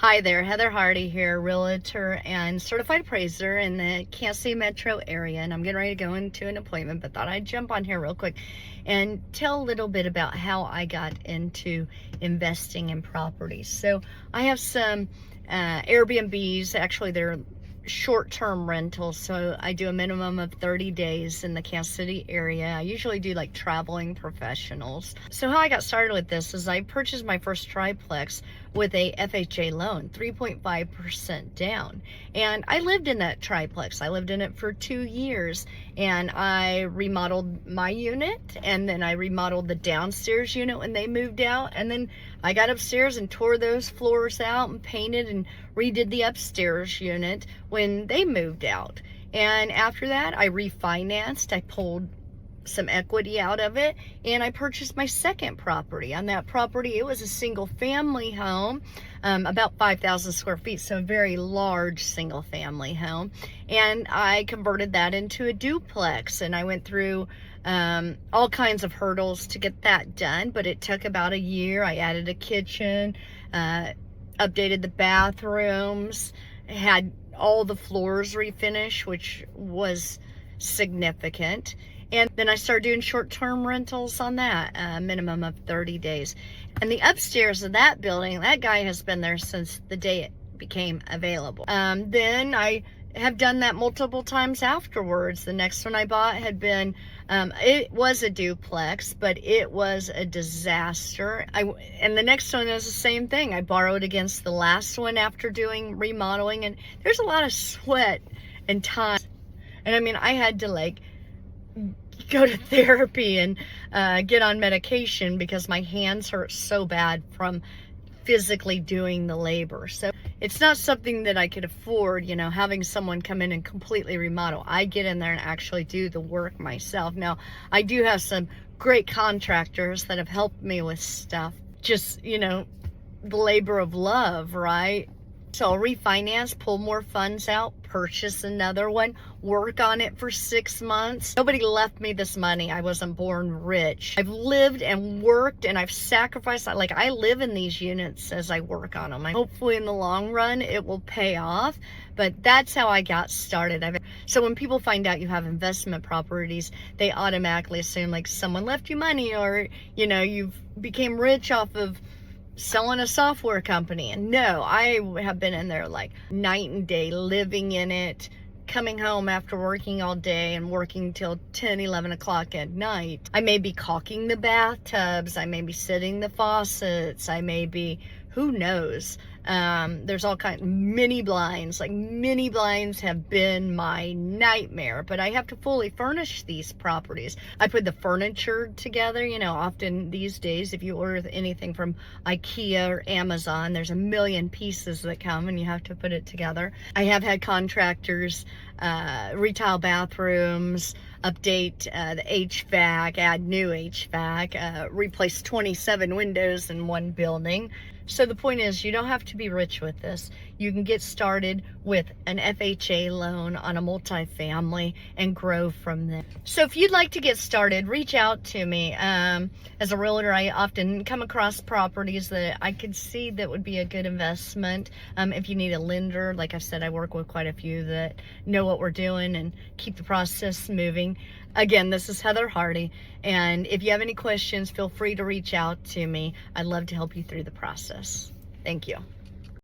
Hi there, Heather Hardy here, realtor and certified appraiser in the Kansas City metro area, and I'm getting ready to go into an appointment, but thought I'd jump on here real quick and tell a little bit about how I got into investing in properties. So I have some Airbnbs. Actually they're short-term rentals, so I do a minimum of 30 days in the Kansas City area. I usually do like traveling professionals. So how I got started with this is I purchased my first triplex with a FHA loan, 3.5% down, and I lived in that triplex. I lived in it for 2 years, and I remodeled my unit, and then I remodeled the downstairs unit when they moved out, and then I got upstairs and tore those floors out and painted and redid the upstairs unit when they moved out. And after that I refinanced. I pulled some equity out of it, and I purchased my second property. On that property, it was a single family home, about 5,000 square feet, so a very large single family home, and I converted that into a duplex, and I went through all kinds of hurdles to get that done, but it took about a year. I added a kitchen, updated the bathrooms, had all the floors refinished, which was significant. And then I started doing short-term rentals on that, a minimum of 30 days. And the upstairs of that building, that guy has been there since the day it became available. Then I have done that multiple times afterwards. The next one I bought had been, it was a duplex, but it was a disaster. And the next one is the same thing. I borrowed against the last one after doing remodeling, and there's a lot of sweat and time. And I mean, I had to like go to therapy and get on medication because my hands hurt so bad from physically doing the labor. So it's not something that I could afford, you know, having someone come in and completely remodel. I get in there and actually do the work myself. Now, I do have some great contractors that have helped me with stuff. Just, you know, the labor of love, right? So I'll refinance, pull more funds out, purchase another one, work on it for 6 months. Nobody left me this money. I wasn't born rich. I've lived and worked, and I've sacrificed. Like, I live in these units as I work on them. Hopefully in the long run it will pay off, but that's how I got started. So when people find out you have investment properties, they automatically assume like someone left you money, or, you know, you've became rich off of selling a software company. And no, I have been in there like night and day, living in it, coming home after working all day and working till 10, 11 o'clock at night. I may be caulking the bathtubs, I may be sitting the faucets, I may be, who knows. There's all kinds, mini blinds. Like, mini blinds have been my nightmare, but I have to fully furnish these properties. I put the furniture together. You know, often these days, if you order anything from IKEA or Amazon, there's a million pieces that come and you have to put it together. I have had contractors retile bathrooms, update the HVAC, add new HVAC, replace 27 windows in one building. So the point is, you don't have to be rich with this. You can get started with an FHA loan on a multifamily and grow from there. So if you'd like to get started, reach out to me. As a realtor, I often come across properties that I could see that would be a good investment. If you need a lender, like I said, I work with quite a few that know what we're doing and keep the process moving. Again, this is Heather Hardy, and if you have any questions, feel free to reach out to me. I'd love to help you through the process. Thank you.